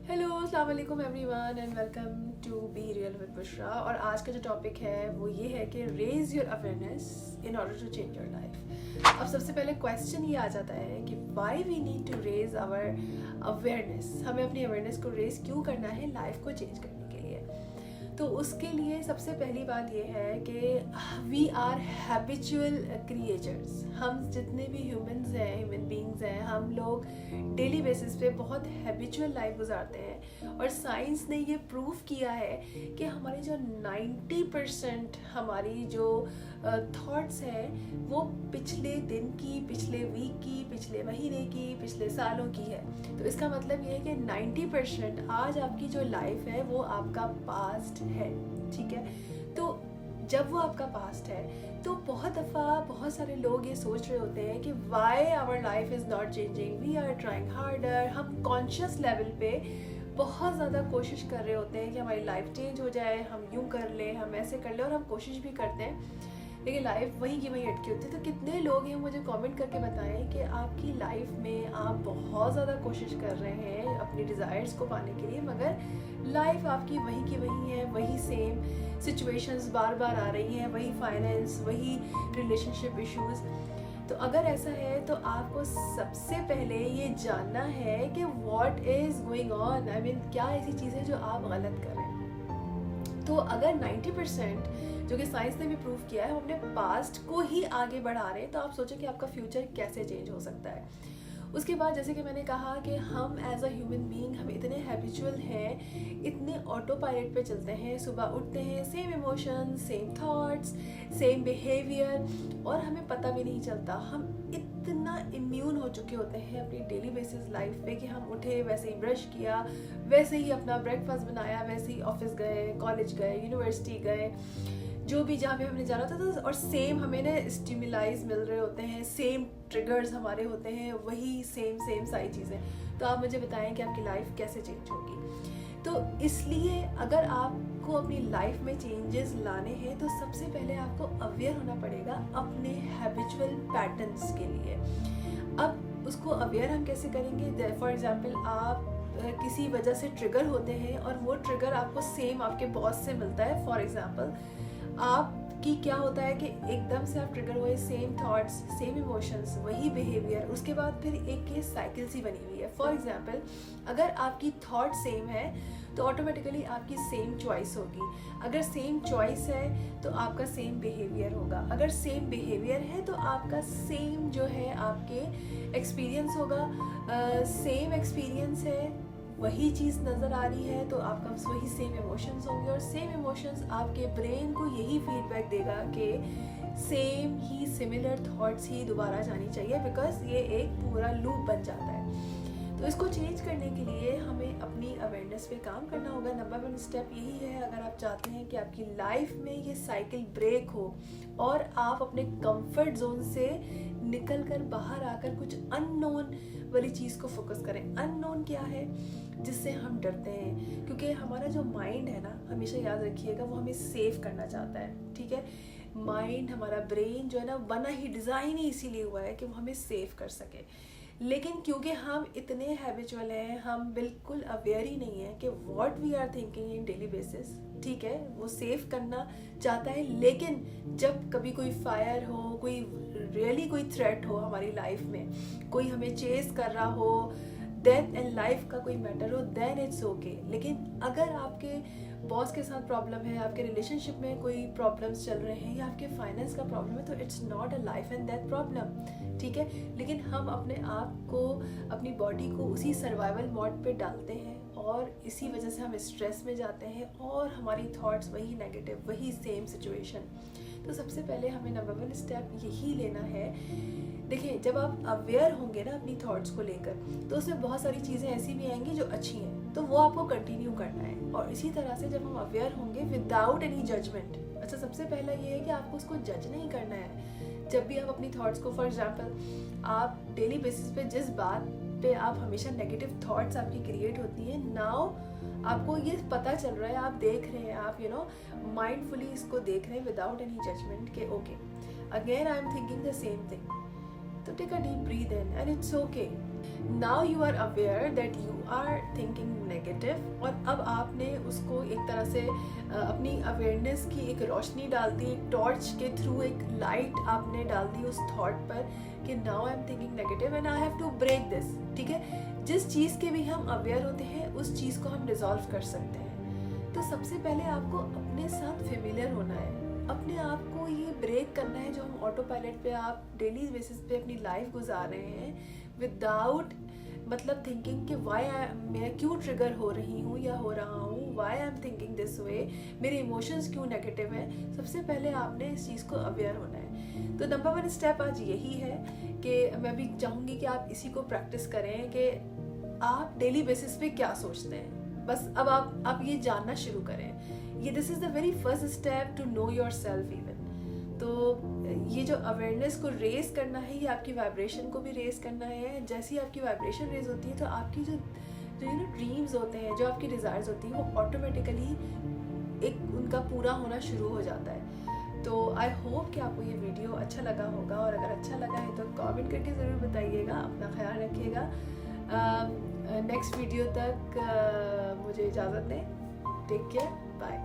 Hello अस्सलाम वालेकुम everyone and welcome to be real with Bushra. और आज का जो टॉपिक है वो ये है कि raise your awareness in order to change your life. अब सबसे पहले क्वेश्चन ये आ जाता है कि why we need to raise our awareness. हमें अपनी अवेयरनेस को रेज क्यों करना है लाइफ को चेंज करने के लिए। तो उसके लिए सबसे पहली बात ये है कि वी आर हैबिचुअल क्रिएचर्स। हम जितने भी ह्यूमन बींग्स हैं, हम लोग डेली बेसिस पे बहुत हैबिचुअल लाइफ गुजारते हैं। और साइंस ने ये प्रूव किया है कि हमारी जो 90% हमारी जो थॉट्स हैं वो पिछले दिन की, पिछले वीक की, पिछले महीने की, पिछले सालों की है। तो इसका मतलब ये है कि 90% आज आपकी जो लाइफ है वो आपका पास्ट है। ठीक है, तो जब वो आपका पास्ट है तो बहुत दफ़ा बहुत सारे लोग ये सोच रहे होते हैं कि why our life is not changing, we are trying harder. हम कॉन्शियस लेवल पे बहुत ज़्यादा कोशिश कर रहे होते हैं कि हमारी लाइफ चेंज हो जाए, हम यूँ कर लें, हम ऐसे कर लें, और हम कोशिश भी करते हैं लेकिन लाइफ वहीं की वहीं अटकी होती है। तो कितने लोग हैं, मुझे कमेंट करके बताएं कि आपकी लाइफ में आप बहुत ज़्यादा कोशिश कर रहे हैं अपनी डिज़ायर्स को पाने के लिए, मगर लाइफ आपकी वहीं की वहीं है, वही सेम सिचुएशंस बार बार आ रही हैं, वही फाइनेंस, वही रिलेशनशिप इश्यूज़। तो अगर ऐसा है तो आपको सबसे पहले ये जानना है कि what is going on. I mean क्या ऐसी चीज़ है जो आप गलत कर रहे हैं। तो अगर 90% जो कि साइंस ने भी प्रूव किया है, हम अपने पास्ट को ही आगे बढ़ा रहे हैं, तो आप सोचो कि आपका फ्यूचर कैसे चेंज हो सकता है। उसके बाद जैसे कि मैंने कहा कि हम एज अ ह्यूमन बीइंग हम इतने हैबिचुअल हैं, इतने ऑटो पायलट पे चलते हैं। सुबह उठते हैं, same emotions, same thoughts, same behaviour, और हमें पता भी नहीं चलता। हम इतना इम्यून हो चुके होते हैं अपनी डेली बेसिस लाइफ पे कि हम उठे, वैसे ही ब्रश किया, वैसे ही अपना ब्रेकफास्ट बनाया, वैसे ही ऑफिस गए, कॉलेज गए, यूनिवर्सिटी गए, जो भी जहाँ पे हमने जाना था। तो और सेम हमें ना स्टिमुलाइज मिल रहे होते हैं, सेम ट्रिगर्स हमारे होते हैं, वही सेम सारी चीज़ें। तो आप मुझे बताएं कि आपकी लाइफ कैसे चेंज होगी। तो इसलिए अगर आपको अपनी लाइफ में चेंजेस लाने हैं तो सबसे पहले आपको अवेयर होना पड़ेगा अपने हैबिचुअल पैटर्न्स के लिए। अब उसको अवेयर हम कैसे करेंगे? फॉर एग्जाम्पल, आप किसी वजह से ट्रिगर होते हैं और वो ट्रिगर आपको सेम आपके बॉस से मिलता है। फॉर एग्जाम्पल, आपकी क्या होता है कि एकदम से आप ट्रिगर हुए, सेम थॉट्स, सेम इमोशंस, वही बिहेवियर, उसके बाद फिर एक ये साइकिल सी बनी हुई है। फॉर एग्जाम्पल, अगर आपकी थॉट सेम है तो ऑटोमेटिकली आपकी सेम चॉइस होगी। अगर सेम चॉइस है तो आपका सेम बिहेवियर होगा। अगर सेम बिहेवियर है तो आपका सेम जो है आपके एक्सपीरियंस होगा। सेम एक्सपीरियंस है, वही चीज़ नज़र आ रही है तो आपका वही सेम इमोशंस होंगे, और सेम इमोशंस आपके ब्रेन को यही फीडबैक देगा कि सेम ही सिमिलर थॉट्स ही दोबारा जानी चाहिए, बिकॉज ये एक पूरा लूप बन जाता है। तो इसको चेंज करने के लिए हमें अपनी अवेयरनेस पे काम करना होगा। नंबर 1 स्टेप यही है, अगर आप चाहते हैं कि आपकी लाइफ में ये साइकिल ब्रेक हो और आप अपने कंफर्ट जोन से निकल कर बाहर आकर कुछ अननोन वाली चीज़ को फोकस करें। अननोन क्या है? जिससे हम डरते हैं, क्योंकि हमारा जो माइंड है ना, हमेशा याद रखिएगा, वो हमें सेव करना चाहता है। ठीक है, माइंड, हमारा ब्रेन जो है ना, बना ही, डिज़ाइन ही इसीलिए हुआ है कि वो हमें सेव कर सके। लेकिन क्योंकि हम इतने हैबिचुअल हैं, हम बिल्कुल अवेयर ही नहीं है कि what we are thinking in daily basis. ठीक है, वो सेव करना चाहता है, लेकिन जब कभी कोई फायर हो, कोई रियली कोई थ्रेट हो हमारी लाइफ में, कोई हमें चेस कर रहा हो, डेथ एंड लाइफ का कोई मैटर हो, देन इट्स ओके। लेकिन अगर आपके बॉस के साथ प्रॉब्लम है, आपके रिलेशनशिप में कोई प्रॉब्लम्स चल रहे हैं, या आपके फाइनेंस का प्रॉब्लम है, तो it's not a life and death problem. ठीक है, लेकिन हम अपने आप को, अपनी बॉडी को उसी सर्वाइवल मोड पे डालते हैं, और इसी वजह से हम स्ट्रेस में जाते हैं, और हमारी थॉट्स वही नेगेटिव, वही सेम सिचुएशन। तो सबसे पहले हमें नंबर 1 स्टेप यही लेना है। देखिए, जब आप अवेयर होंगे ना अपनी थॉट्स को लेकर, तो उसमें बहुत सारी चीज़ें ऐसी भी आएंगी जो अच्छी हैं, तो वो आपको कंटिन्यू करना है। और इसी तरह से जब हम अवेयर होंगे विदाउट एनी जजमेंट, अच्छा, सबसे पहला ये है कि आपको उसको जज नहीं करना है। जब भी आप अपनी थॉट्स को, फॉर एग्जाम्पल, आप डेली बेसिस पे जिस बात पे आप हमेशा नेगेटिव थॉट्स आपकी क्रिएट होती हैं, नाउ आपको ये पता चल रहा है, आप देख रहे हैं, आप माइंडफुली इसको देख रहे हैं विदाउट एनी जजमेंट के okay, again I am thinking the same thing. तो take a deep breathe in and it's okay. Now you are aware that you are thinking negative, और अब आपने उसको एक तरह से अपनी अवेयरनेस की एक रोशनी डाल दी, एक टॉर्च के थ्रू एक लाइट आपने डाल दी उस थॉट पर कि now I am thinking negative and I have to break this. ठीक है, जिस चीज़ के भी हम अवेयर होते हैं उस चीज़ को हम रिजॉल्व कर सकते हैं। तो सबसे पहले आपको अपने साथ फेमिलियर होना है, अपने आप को ये ब्रेक करना है जो हम ऑटो पायलट पे आप डेली बेसिस पे अपनी लाइफ गुजार रहे हैं विदाउट मतलब थिंकिंग कि मैं क्यों ट्रिगर हो रही हूँ या हो रहा हूँ, why I am thinking this way, मेरे इमोशंस क्यों नेगेटिव हैं। सबसे पहले आपने इस चीज़ को अवेयर होना है। तो नंबर 1 स्टेप आज यही है कि मैं भी चाहूँगी कि आप इसी को प्रैक्टिस करें कि आप डेली बेसिस पे क्या सोचते हैं। बस अब आप ये जानना शुरू करें। ये this is the very first step to know your self even. तो ये जो अवेयरनेस को रेज करना है, ये आपकी वाइब्रेशन को भी रेज करना है। जैसे ही आपकी वाइब्रेशन रेज होती है तो आपकी जो ड्रीम्स होते हैं, जो आपकी डिज़ायर्स होती हैं, वो ऑटोमेटिकली एक उनका पूरा होना शुरू हो जाता है। तो आई होप कि आपको ये वीडियो अच्छा लगा होगा, और अगर अच्छा लगा है तो कमेंट करके ज़रूर बताइएगा। अपना ख्याल रखिएगा। नेक्स्ट वीडियो तक मुझे इजाज़त दें। Take care, bye.